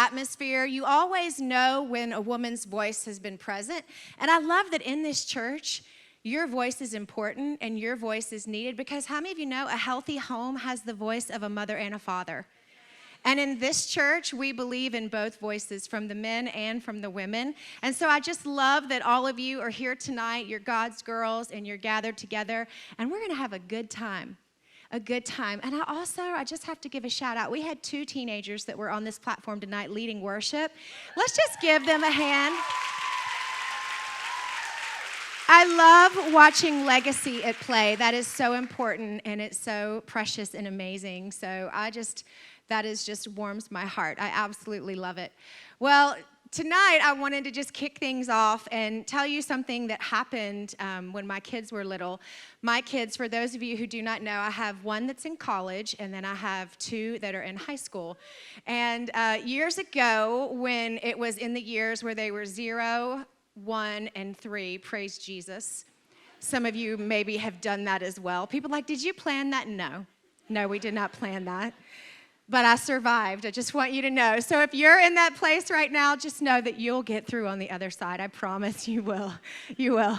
atmosphere. You always know when a woman's voice has been present. And I love that in this church, your voice is important and your voice is needed, because how many of you know a healthy home has the voice of a mother and a father? And in this church, we believe in both voices, from the men and from the women. And so I just love that all of you are here tonight. You're God's girls, and you're gathered together, and we're going to have a good time. A good time. And I just have to give a shout out. We had 2 teenagers that were on this platform tonight leading worship. Let's just give them a hand. I love watching legacy at play. That is so important, and it's so precious and amazing. So that just warms my heart. I absolutely love it. Well, tonight I wanted to just kick things off and tell you something that happened when my kids were little. My kids, for those of you who do not know, I have one that's in college, and then I have 2 that are in high school. And years ago, when it was in the years where they were 0, 1, and 3, praise Jesus. Some of you maybe have done that as well. People are like, did you plan that? No, we did not plan that. But I survived. I just want you to know. So if you're in that place right now, just know that you'll get through on the other side. I promise you will. You will.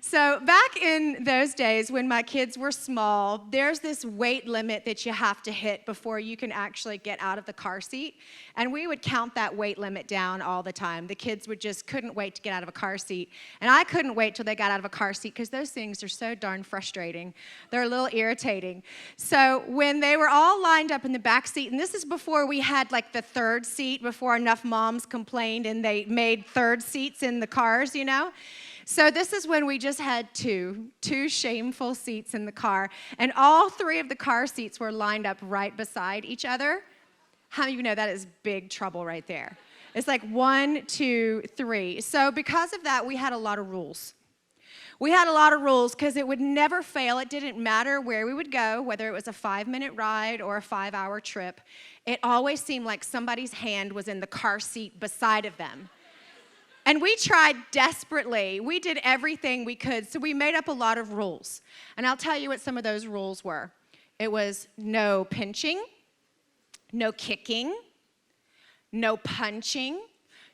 So back in those days when my kids were small, there's this weight limit that you have to hit before you can actually get out of the car seat. And we would count that weight limit down all the time. The kids couldn't wait to get out of a car seat. And I couldn't wait till they got out of a car seat, because those things are so darn frustrating. They're a little irritating. So when they were all lined up in the back seat, and this is before we had like the 3rd seat, before enough moms complained and they made 3rd seats in the cars, you know. So this is when we just had two shameful seats in the car, and all 3 of the car seats were lined up right beside each other. How many of you know that is big trouble right there? It's like 1, 2, 3. So because of that, we had a lot of rules. We had a lot of rules because it would never fail. It didn't matter where we would go, whether it was a 5-minute ride or a 5-hour trip. It always seemed like somebody's hand was in the car seat beside of them. And we tried desperately. We did everything we could, so we made up a lot of rules. And I'll tell you what some of those rules were. It was no pinching, no kicking, no punching,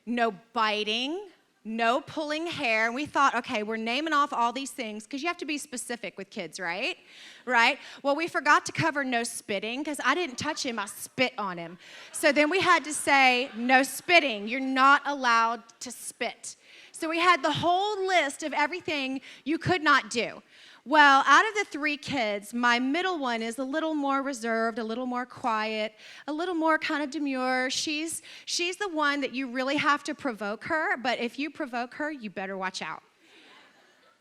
no biting, no pulling hair. And we thought, okay, we're naming off all these things because you have to be specific with kids, right? Right? Well, we forgot to cover no spitting, because I didn't touch him, I spit on him. So then we had to say no spitting. You're not allowed to spit. So we had the whole list of everything you could not do. Well, out of the 3 kids, my middle one is a little more reserved, a little more quiet, a little more kind of demure. She's the one that you really have to provoke her, but if you provoke her, you better watch out.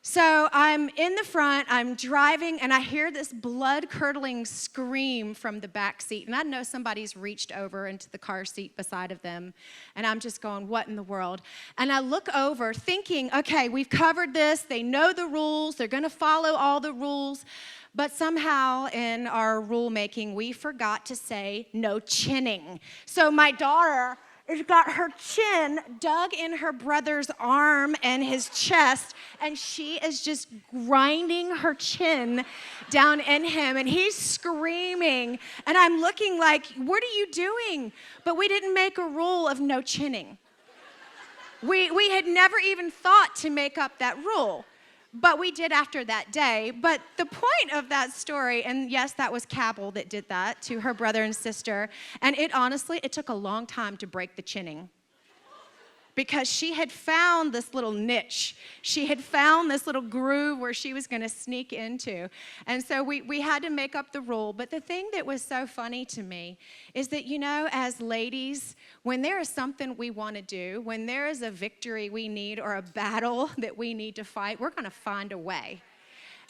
So I'm in the front, I'm driving, and I hear this blood-curdling scream from the back seat. And I know somebody's reached over into the car seat beside of them. And I'm just going, what in the world? And I look over thinking, okay, we've covered this. They know the rules. They're going to follow all the rules. But somehow in our rulemaking, we forgot to say no chinning. So my daughter has got her chin dug in her brother's arm and his chest, and she is just grinding her chin down in him, and he's screaming, and I'm looking like, what are you doing? But we didn't make a rule of no chinning. We had never even thought to make up that rule. But we did after that day. But the point of that story, and yes, that was Cabell that did that to her brother and sister. And it took a long time to break the chinning. Because she had found this little niche. She had found this little groove where she was going to sneak into. And so we had to make up the rule. But the thing that was so funny to me is that, you know, as ladies, when there is something we want to do, when there is a victory we need or a battle that we need to fight, we're going to find a way.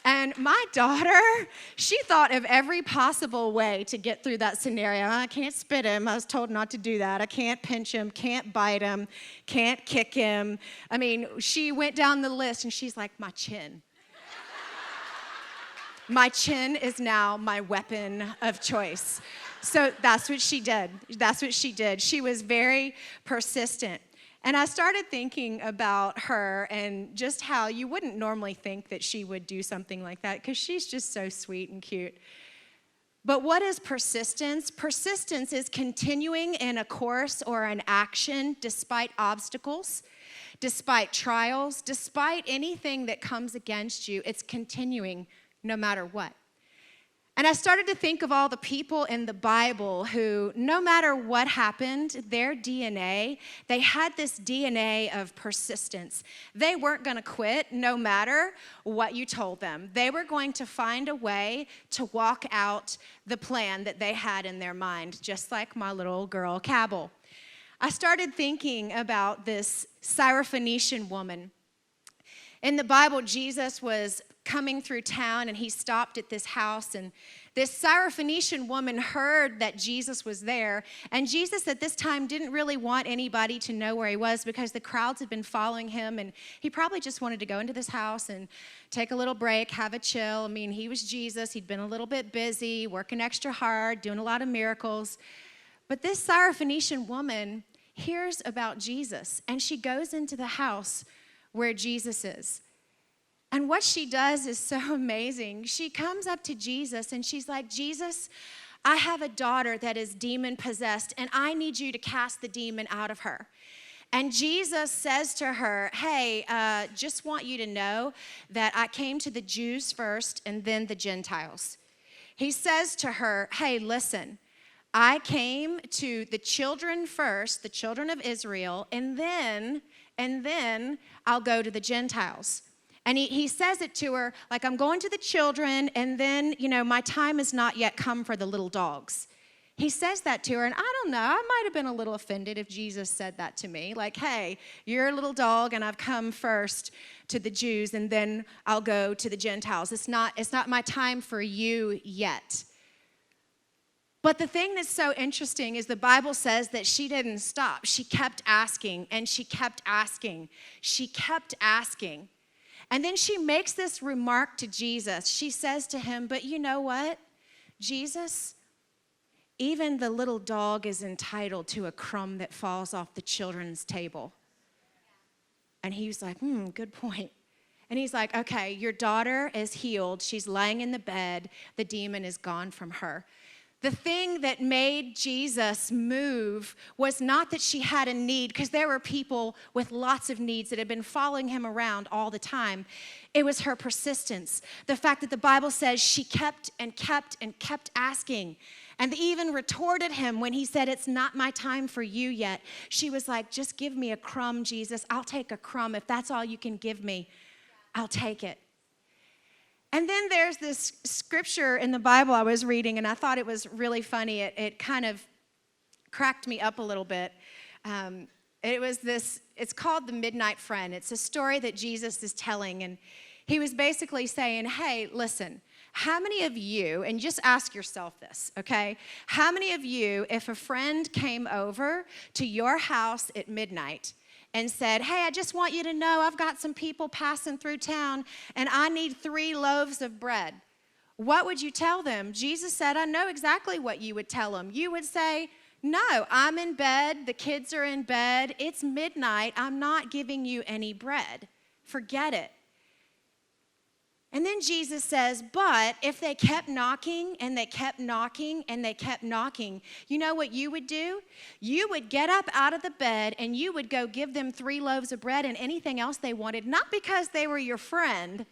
And my daughter, she thought of every possible way to get through that scenario. I can't spit him. I was told not to do that. I can't pinch him, can't bite him, can't kick him. I mean, she went down the list and she's like, my chin. My chin is now my weapon of choice. So that's what she did. That's what she did. She was very persistent. And I started thinking about her and just how you wouldn't normally think that she would do something like that, because she's just so sweet and cute. But what is persistence? Persistence is continuing in a course or an action despite obstacles, despite trials, despite anything that comes against you. It's continuing no matter what. And I started to think of all the people in the Bible who, no matter what happened, their DNA, they had this DNA of persistence. They weren't going to quit no matter what you told them. They were going to find a way to walk out the plan that they had in their mind, just like my little girl, Cabell. I started thinking about this Syrophoenician woman. In the Bible, Jesus was coming through town, and he stopped at this house, and this Syrophoenician woman heard that Jesus was there, and Jesus at this time didn't really want anybody to know where he was because the crowds had been following him, and he probably just wanted to go into this house and take a little break, have a chill. I mean, he was Jesus. He'd been a little bit busy, working extra hard, doing a lot of miracles. But this Syrophoenician woman hears about Jesus, and she goes into the house where Jesus is. And what she does is so amazing. She comes up to Jesus and she's like, Jesus, I have a daughter that is demon possessed, and I need you to cast the demon out of her. And Jesus says to her, hey, just want you to know that I came to the Jews first and then the Gentiles. He says to her, hey, listen, I came to the children first, the children of Israel, and then I'll go to the Gentiles. And he says it to her, like, I'm going to the children, and then, my time has not yet come for the little dogs. He says that to her, and I don't know, I might have been a little offended if Jesus said that to me. Like, hey, you're a little dog, and I've come first to the Jews, and then I'll go to the Gentiles. It's not my time for you yet. But the thing that's so interesting is the Bible says that she didn't stop. She kept asking, and she kept asking. She kept asking. And then she makes this remark to Jesus. She says to him, but you know what, Jesus, even the little dog is entitled to a crumb that falls off the children's table. And he was like, good point. And he's like, okay, your daughter is healed. She's laying in the bed. The demon is gone from her. The thing that made Jesus move was not that she had a need, because there were people with lots of needs that had been following him around all the time. It was her persistence. The fact that the Bible says she kept and kept and kept asking, and even retorted him when he said, it's not my time for you yet. She was like, just give me a crumb, Jesus. I'll take a crumb. If that's all you can give me, I'll take it. And then there's this scripture in the Bible I was reading, and I thought it was really funny. It kind of cracked me up a little bit. It's called The Midnight Friend. It's a story that Jesus is telling, and he was basically saying, hey, listen, how many of you, and just ask yourself this, okay? How many of you, if a friend came over to your house at midnight and said, hey, I just want you to know I've got some people passing through town and I need 3 loaves of bread, what would you tell them? Jesus said, I know exactly what you would tell them. You would say, no, I'm in bed, the kids are in bed, it's midnight, I'm not giving you any bread. Forget it. And then Jesus says, but if they kept knocking and they kept knocking and they kept knocking, you know what you would do? You would get up out of the bed and you would go give them 3 loaves of bread and anything else they wanted, not because they were your friend,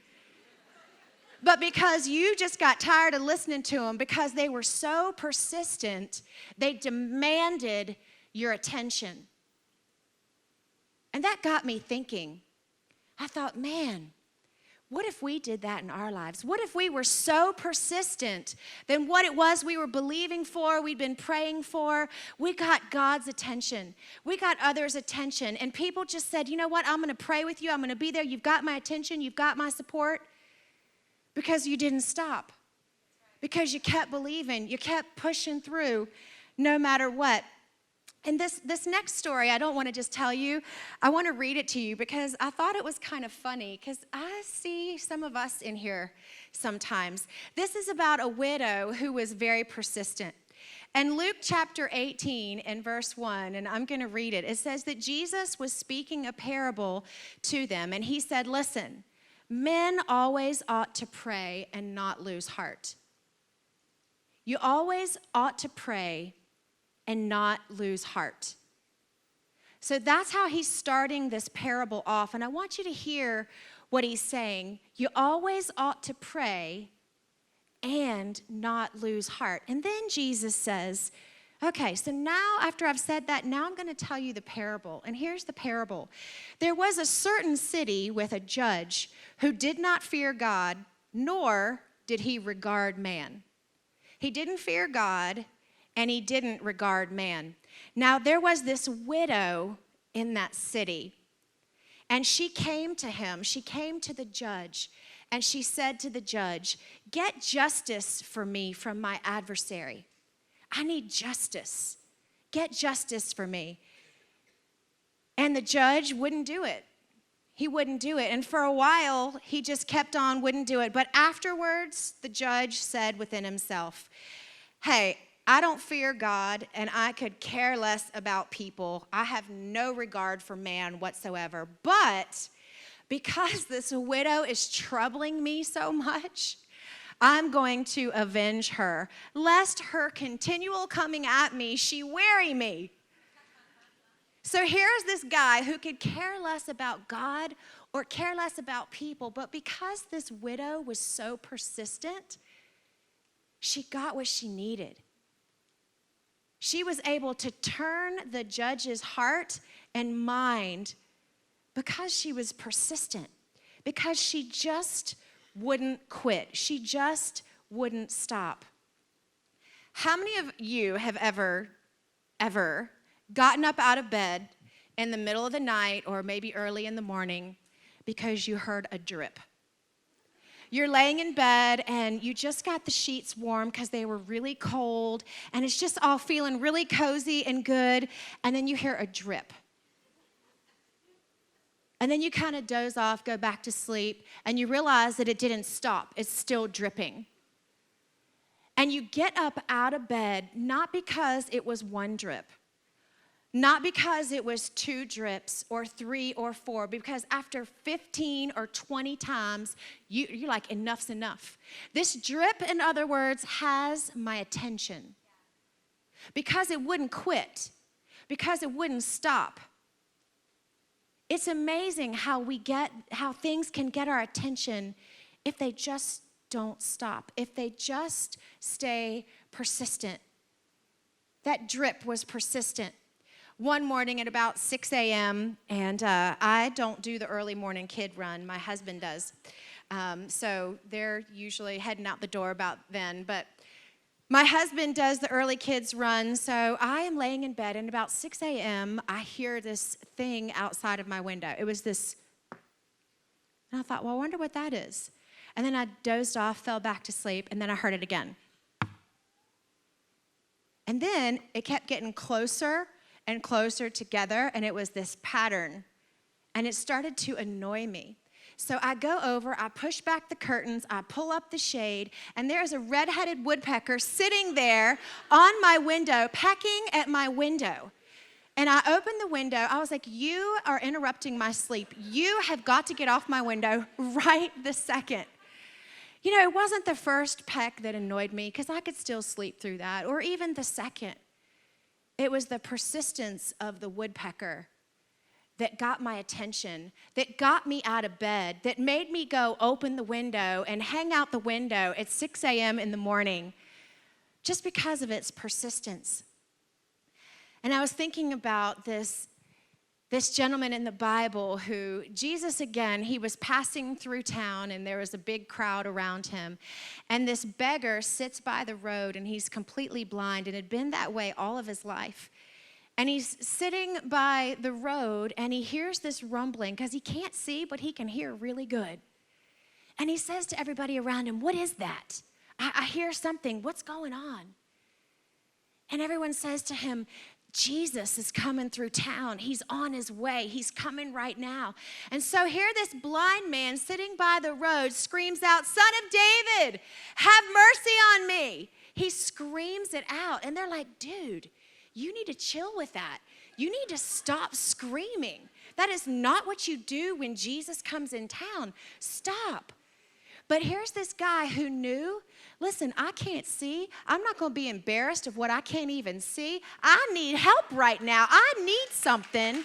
but because you just got tired of listening to them, because they were so persistent, they demanded your attention. And that got me thinking. I thought, man, what if we did that in our lives? What if we were so persistent than what it was we were believing for, we'd been praying for? We got God's attention. We got others' attention. And people just said, you know what, I'm going to pray with you. I'm going to be there. You've got my attention. You've got my support. Because you didn't stop. Because you kept believing. You kept pushing through no matter what. And this next story, I don't want to just tell you. I want to read it to you because I thought it was kind of funny, because I see some of us in here sometimes. This is about a widow who was very persistent. And Luke chapter 18 and verse 1, and I'm going to read it. It says that Jesus was speaking a parable to them, and he said, listen, men always ought to pray and not lose heart. You always ought to pray and not lose heart. So that's how he's starting this parable off. And I want you to hear what he's saying. You always ought to pray and not lose heart. And then Jesus says, okay, so now after I've said that, now I'm going to tell you the parable. And here's the parable. There was a certain city with a judge who did not fear God, nor did he regard man. He didn't fear God, and he didn't regard man. Now, there was this widow in that city, and she came to him. She came to the judge, and she said to the judge, "Get justice for me from my adversary. I need justice. Get justice for me." And the judge wouldn't do it. He wouldn't do it. And for a while, he just kept on, wouldn't do it. But afterwards, the judge said within himself, "Hey, I don't fear God, and I could care less about people. I have no regard for man whatsoever. But because this widow is troubling me so much, I'm going to avenge her, lest her continual coming at me, she weary me." So here's this guy who could care less about God or care less about people, but because this widow was so persistent, she got what she needed. She was able to turn the judge's heart and mind because she was persistent, because she just wouldn't quit. She just wouldn't stop. How many of you have ever gotten up out of bed in the middle of the night or maybe early in the morning because you heard a drip? You're laying in bed and you just got the sheets warm because they were really cold, and it's just all feeling really cozy and good, and then you hear a drip. And then you kind of doze off, go back to sleep, and you realize that it didn't stop. It's still dripping. And you get up out of bed not because it was one drip, not because it was 2 drips or 3 or 4, because after 15 or 20 times, you're like, enough's enough. This drip, in other words, has my attention because it wouldn't quit, because it wouldn't stop. It's amazing how things can get our attention if they just don't stop, if they just stay persistent. That drip was persistent. One morning at about 6 a.m., and I don't do the early morning kid run. My husband does. So they're usually heading out the door about then. But my husband does the early kids run, so I am laying in bed, and about 6 a.m., I hear this thing outside of my window. It was this, and I thought, well, I wonder what that is. And then I dozed off, fell back to sleep, and then I heard it again. And then it kept getting closer and closer together, and it was this pattern, and it started to annoy me. So I go over, I push back the curtains, I pull up the shade, and there's a red-headed woodpecker sitting there on my window, pecking at my window. And I opened the window. I was like, "You are interrupting my sleep. You have got to get off my window right this second." You know, it wasn't the first peck that annoyed me, because I could still sleep through that, or even the second. It was the persistence of the woodpecker that got my attention, that got me out of bed, that made me go open the window and hang out the window at 6 a.m. in the morning, just because of its persistence. And I was thinking about this gentleman in the Bible who, Jesus again, he was passing through town, and there was a big crowd around him. And this beggar sits by the road, and he's completely blind and had been that way all of his life. And he's sitting by the road, and he hears this rumbling because he can't see, but he can hear really good. And he says to everybody around him, "What is that? I hear something. What's going on?" And everyone says to him, "Jesus is coming through town. He's on his way. He's coming right now." And so here this blind man sitting by the road screams out, "Son of David, have mercy on me." He screams it out. And they're like, "Dude, you need to chill with that. You need to stop screaming. That is not what you do when Jesus comes in town. Stop." But here's this guy who knew, Listen, I can't see. I'm not going to be embarrassed of what I can't even see. I need help right now. I need something.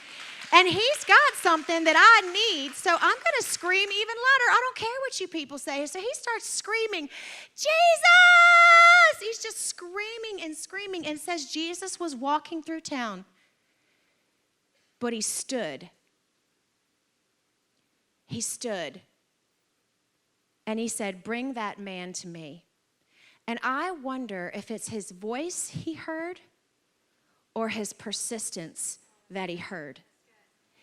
And he's got something that I need, so I'm going to scream even louder. I don't care what you people say. So he starts screaming, Jesus! He's just screaming and screaming. And it says Jesus was walking through town, but he stood. He stood. And he said, bring that man to me. And I wonder if it's his voice he heard or his persistence that he heard.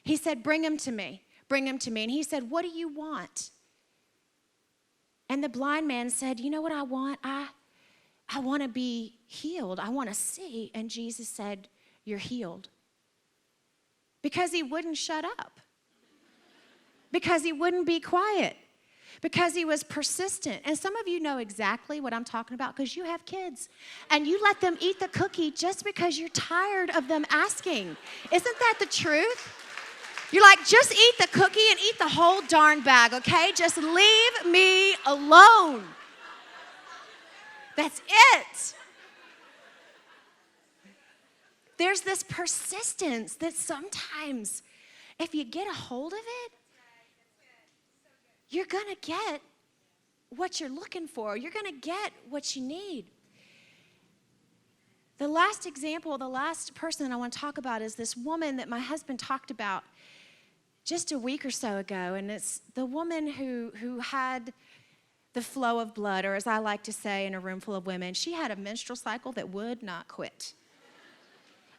He said, bring him to me. Bring him to me. And he said, what do you want? And the blind man said, you know what I want? I want to be healed. I want to see. And Jesus said, you're healed. Because he wouldn't shut up. Because he wouldn't be quiet. Because he was persistent. And some of you know exactly what I'm talking about because you have kids. And you let them eat the cookie just because you're tired of them asking. Isn't that the truth? You're like, just eat the cookie and eat the whole darn bag, okay? Just leave me alone. That's it. There's this persistence that sometimes, if you get a hold of it, you're going to get what you're looking for. You're going to get what you need. The last example, the last person I want to talk about is this woman that my husband talked about just a week or so ago. And it's the woman who had the flow of blood, or as I like to say in a room full of women, she had a menstrual cycle that would not quit.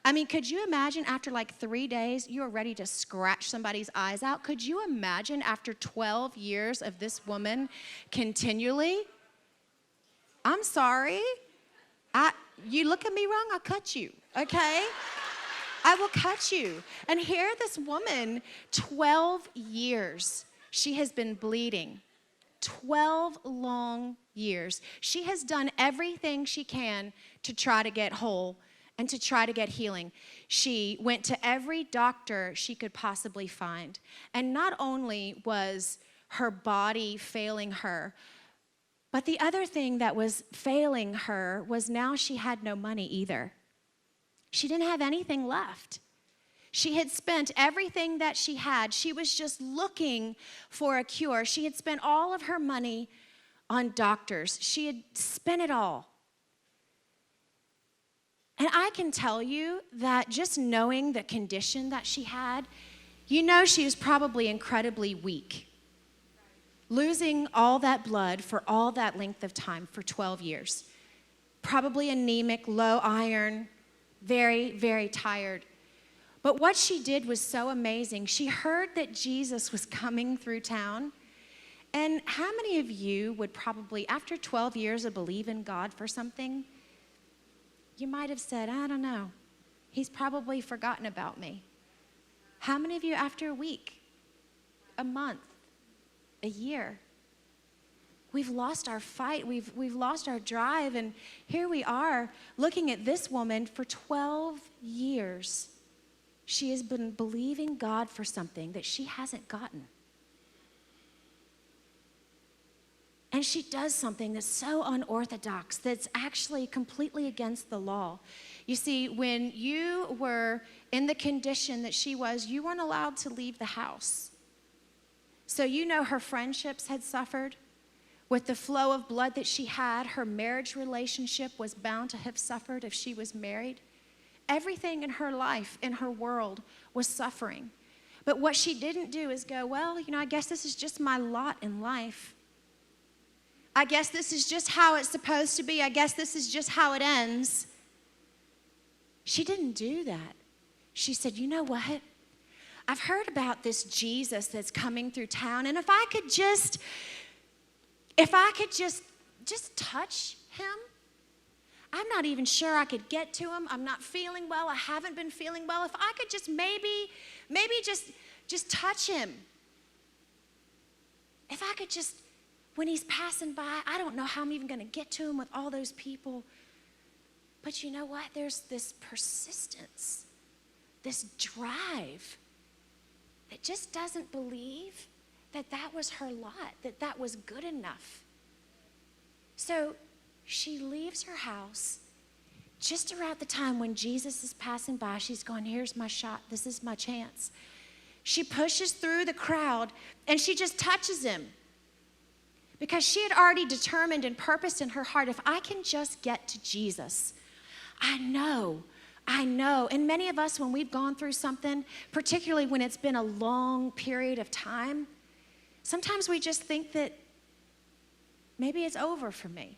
I mean, could you imagine after like 3 days, you are ready to scratch somebody's eyes out? Could you imagine after 12 years of this woman continually? I'm sorry. You look at me wrong, I'll cut you, okay? I will cut you. And here this woman, 12 years, she has been bleeding. 12 long years. She has done everything she can to try to get whole and to try to get healing. She went to every doctor she could possibly find. And not only was her body failing her, but the other thing that was failing her was now she had no money either. She didn't have anything left. She had spent everything that she had. She was just looking for a cure. She had spent all of her money on doctors. She had spent it all. And I can tell you that just knowing the condition that she had, you know she was probably incredibly weak. Losing all that blood for all that length of time, for 12 years. Probably anemic, low iron, very, very tired. But what she did was so amazing. She heard that Jesus was coming through town. And how many of you would probably, after 12 years of believing God for something, you might have said, I don't know, he's probably forgotten about me. How many of you after a week, a month, a year, we've lost our fight, we've lost our drive, and here we are looking at this woman for 12 years. She has been believing God for something that she hasn't gotten. And she does something that's so unorthodox, that's actually completely against the law. You see, when you were in the condition that she was, you weren't allowed to leave the house. So you know her friendships had suffered. With the flow of blood that she had, her marriage relationship was bound to have suffered if she was married. Everything in her life, in her world, was suffering. But what she didn't do is go, well, I guess this is just my lot in life. I guess this is just how it's supposed to be. I guess this is just how it ends. She didn't do that. She said, you know what? I've heard about this Jesus that's coming through town, and if I could just touch him, I'm not even sure I could get to him. I'm not feeling well. I haven't been feeling well. If I could just maybe just touch him. If I could just, when he's passing by, I don't know how I'm even going to get to him with all those people. But you know what? There's this persistence, this drive that just doesn't believe that that was her lot, that that was good enough. So she leaves her house just around the time when Jesus is passing by. She's going, here's my shot. This is my chance. She pushes through the crowd and she just touches him because she had already determined and purposed in her heart, if I can just get to Jesus, I know. And many of us, when we've gone through something, particularly when it's been a long period of time, sometimes we just think that maybe it's over for me.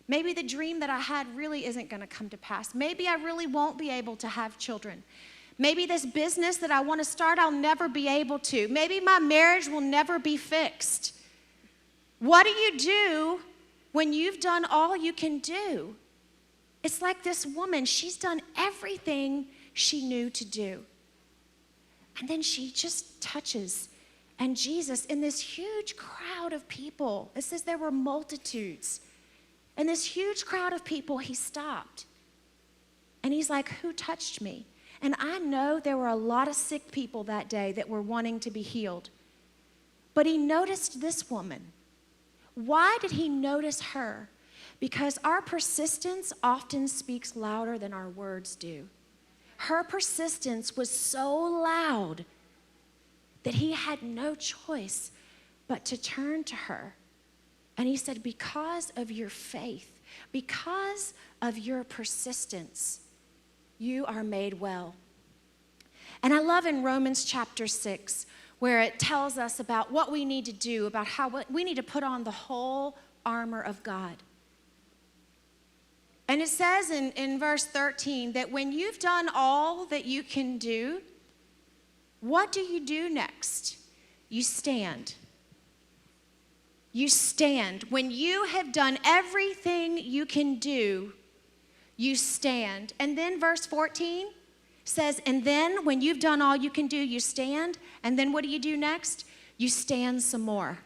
Maybe the dream that I had really isn't going to come to pass. Maybe I really won't be able to have children. Maybe this business that I want to start, I'll never be able to. Maybe my marriage will never be fixed. What do you do when you've done all you can do? It's like this woman, she's done everything she knew to do. And then she just touches. And Jesus, in this huge crowd of people, it says there were multitudes. And this huge crowd of people, he stopped. And he's like, who touched me? And I know there were a lot of sick people that day that were wanting to be healed. But he noticed this woman. Why did he notice her? Because our persistence often speaks louder than our words do. Her persistence was so loud that he had no choice but to turn to her. And he said, because of your faith, because of your persistence, you are made well. And I love in Romans chapter 6, where it tells us about what we need to do, about how we need to put on the whole armor of God. And it says in verse 13 that when you've done all that you can do, what do you do next? You stand. You stand. When you have done everything you can do, you stand. And then verse 14 says, and then when you've done all you can do, you stand. And then what do you do next? You stand some more.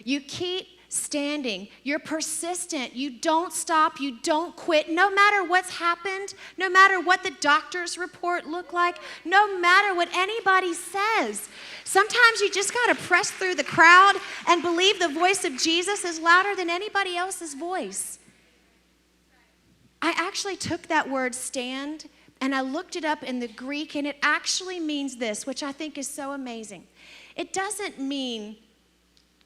You keep standing. You're persistent. You don't stop. You don't quit. No matter what's happened, no matter what the doctor's report looked like, no matter what anybody says. Sometimes you just got to press through the crowd and believe the voice of Jesus is louder than anybody else's voice. I actually took that word stand and I looked it up in the Greek, and it actually means this, which I think is so amazing. It doesn't mean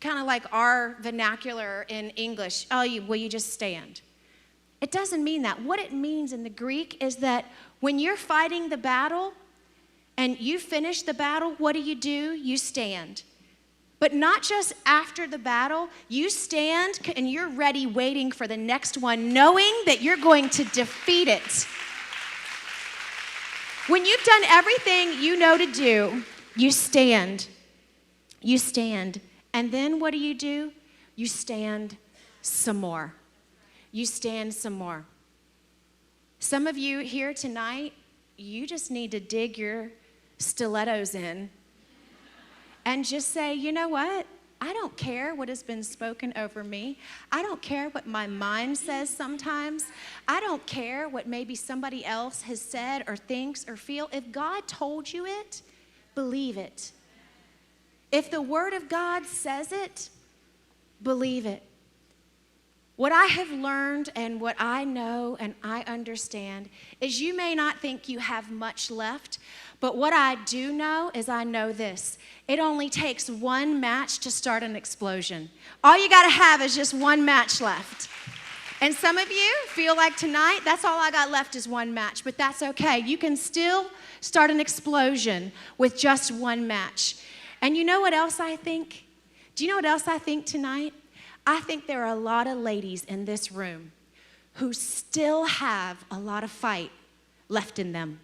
kind of like our vernacular in English, will you just stand? It doesn't mean that. What it means in the Greek is that when you're fighting the battle and you finish the battle, what do? You stand. But not just after the battle, you stand and you're ready waiting for the next one, knowing that you're going to defeat it. When you've done everything you know to do, you stand. You stand. And then what do? You stand some more. You stand some more. Some of you here tonight, you just need to dig your stilettos in and just say, you know what? I don't care what has been spoken over me. I don't care what my mind says sometimes. I don't care what maybe somebody else has said or thinks or feel. If God told you it, believe it. If the Word of God says it, believe it. What I have learned and what I know and I understand is you may not think you have much left, but what I do know is I know this. It only takes one match to start an explosion. All you got to have is just one match left. And some of you feel like tonight, that's all I got left is one match, but that's okay. You can still start an explosion with just one match. And you know what else I think? Do you know what else I think tonight? I think there are a lot of ladies in this room who still have a lot of fight left in them.